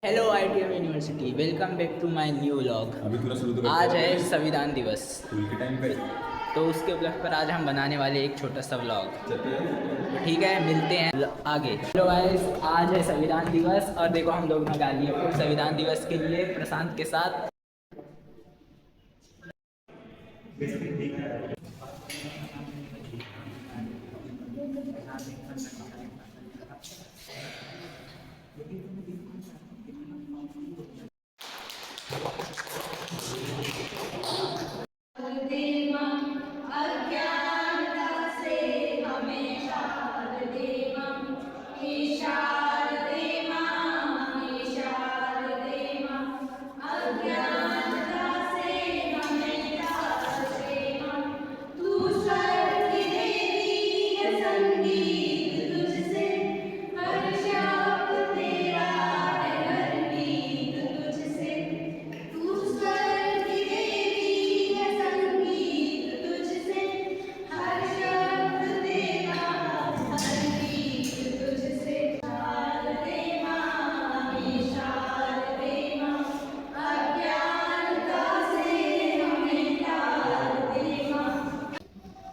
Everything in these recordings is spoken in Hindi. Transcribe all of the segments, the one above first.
Hello ITM university, welcome back to my new vlog. अभी तुरंत शुरू तो करते आज हैं है संविधान दिवस, स्कूल के टाइम पे। तो उसके उपलक्ष्य पर आज हम बनाने वाले एक छोटा सा व्लॉग। चलते हैं। तो ठीक है, मिलते हैं आगे। हेलो गाइस, आज है संविधान दिवस और देखो हम लोग भगा लिए फुल संविधान दिवस के लिए प्रशांत के साथ।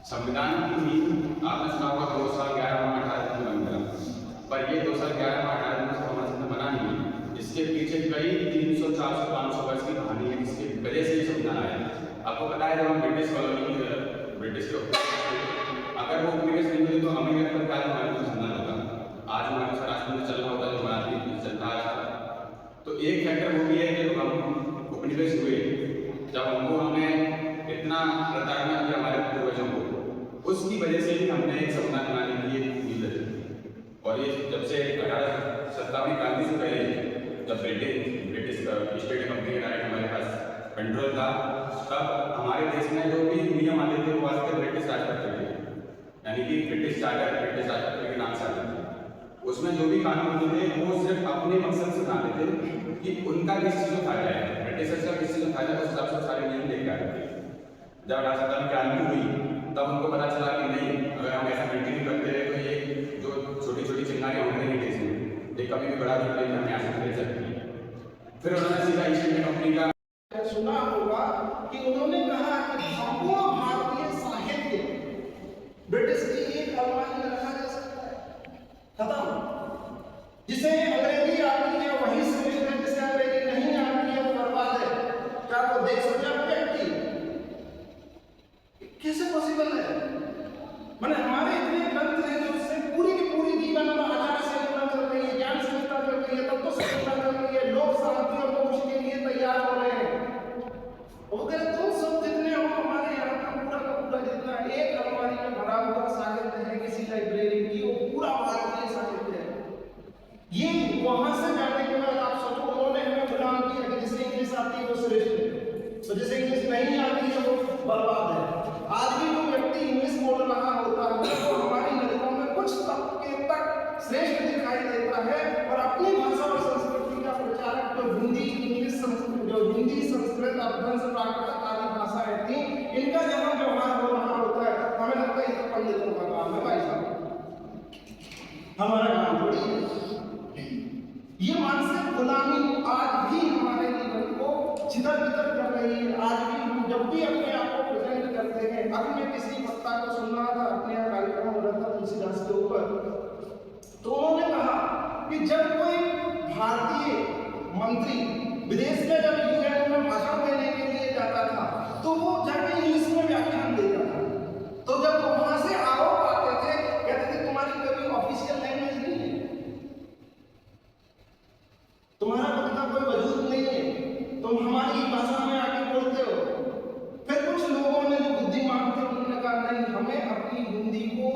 संविधान की नींव आपने सुना होगा 2 साल 11 माह 18 दिन में बना, पर ये 2 साल 11 माह 18 दिन से हमारे सामने बना नहीं है। इसके पीछे कई 300 400 500 वर्ष की कहानी है, जिसकी वजह से ये संविधान आया। आपको पता है जब हम ब्रिटिश कॉलोनी ब्रिटिश के अगर वो उपनिवेश नहीं होती तो हमें लगता है हमारे पास संविधान होता, आज हमारे साथ राष्ट्र में चल रहा होता जो हमारा चलता आ रहा था। तो एक फैक्टर वो भी है कि हम उपनिवेश हुए, जब हमको हमने इतना प्रताड़ना किया हमारे पूर्वजों को, उसकी वजह से ही हमने एक संविधान बनाने की ये उम्मीद रखी। और ये जब से 1857 क्रांति से पहले जब ब्रिटिश ईस्ट इंडिया कंपनी का हमारे पास कंट्रोल था, तब हमारे देश में जो भी नियम आते थे वो आज ब्रिटिश राज करते थे, यानी कि ब्रिटिश चार्टर ब्रिटिश राज के नाम से आते थे। उसमें जो भी कानून होते थे वो सिर्फ अपने मकसद से बनाते थे कि उनका किस चीज़ में फायदा है, ब्रिटिशर्स का किस चीज़ में फायदा है, उस हिसाब से सारे नियम लेके आते थे। जब 1857 क्रांति हुई तब उनको पता चला कि नहीं, अगर हम ऐसा कंटिन्यू करते रहे तो ये जो छोटी छोटी चिंगारियाँ होने लगी देश में, ये कभी भी बड़ा रूप लेकर हमें आगे ले सकती है। फिर उन्होंने सीधा ईस्ट इंडिया कंपनी का सुना होगा कि उन्होंने कहा कि संपूर्ण भारतीय साहित्य ब्रिटिश की एक अलमारी में रखा जा सकता है, खत्म। जिसे अंग्रेजी आती है वही श्रेष्ठ है, जिसे अंग्रेजी नहीं आती है वो बर्बाद है। क्या वो देख सकते हैं व्यक्ति? कैसे पॉसिबल है? मैंने हमारे इतने ग्रंथ हैं जो उससे पूरी की पूरी जीवन में आचार संहिता चल रही है, ज्ञान संहिता चल रही है, तत्व संहिता चल रही है, लोग शांति और मोक्ष के लिए तैयार हो रहे हैं। अगर तुम सब जितने हो, हमारे यहाँ का पूरा जितना एक अलमारी में भरा हुआ साहित्य है किसी लाइब्रेरी की, वो पूरा भारतीय साहित्य है। ये वहां से जाने के बाद आप सोचो उन्होंने हमें गुलाम किया कि जिसे इंग्लिश आती है वो श्रेष्ठ है, तो जिसे इंग्लिश नहीं आती है वो बर्बाद है। आज भी जो व्यक्ति इंग्लिश बोल रहा होता है वो हमारी नजरों में कुछ तबके तक श्रेष्ठ दिखाई देता है, और अपनी भाषा और संस्कृति का प्रचारक जो हिंदी इंग्लिश जो हिंदी संस्कृत अपभ्रंश प्राकृत आदि भाषाएं थी, इनका जहां व्यवहार हो रहा होता है हमें लगता है ये पंडितों का काम है। भाई साहब, हमारा काम थोड़ी है। ये मानसिक गुलामी आज भी हमारे जीवन को छितर-बितर कर रही है। आज भी हम जब भी अपने आप को प्रेजेंट करते हैं, अभी मैं किसी वक्ता को सुन रहा था, अपने यहाँ कार्यक्रम हो रहा था तुलसीदास के ऊपर, तो उन्होंने कहा कि जब कोई भारतीय मंत्री विदेश में जब यूएन में भाषण देने के लिए जाता था तो वो जाके इंग्लिश में व्याख्यान देता था। तो जब वहां से आरोप आते थे, कहते थे तुम्हारी कोई ऑफिशियल लैंग्वेज नहीं है, तुम्हारा वक्ता कोई वजूद नहीं है, तुम हमारी भाषा में आके बोलते हो। फिर कुछ लोगों ने जो बुद्धिमान थे उन्होंने कहा नहीं, हमें अपनी हिंदी को,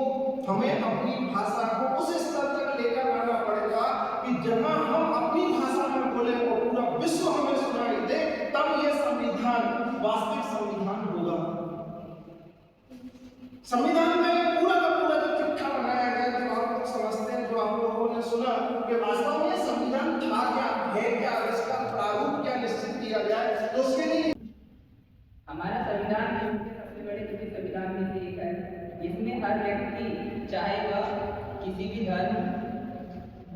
हमें अपनी भाषा को उस स्तर तक लेकर आना पड़ेगा कि जहां हम अपनी भाषा में बोले और पूरा विश्व हमें सुनाई दे, तब यह संविधान वास्तविक संविधान होगा। संविधान में पूरा का पूरा जो चिट्ठा बनाया गया, जो आप लोग समझते हैं, जो आप लोगों ने सुना कि वास्तव में संविधान था क्या, है क्या, इसका प्रारूप क्या निश्चित किया जाए, तो उसके लिए हमारा संविधान विश्व के सबसे बड़े किसी संविधान में से एक है, जिसमें हर व्यक्ति चाहे वह किसी भी धर्म,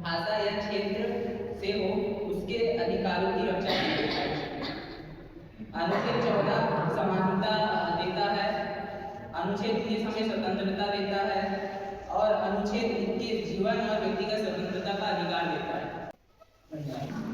भाषा या क्षेत्र से हो, उसके उसके अधिकारों की रक्षा करता है। अनुच्छेद 14 समानता देता है। अनुच्छेद 19 हमें स्वतंत्रता देता है और अनुच्छेद 21 जीवन और व्यक्तिगत स्वतंत्रता का अधिकार देता है। धन्यवाद।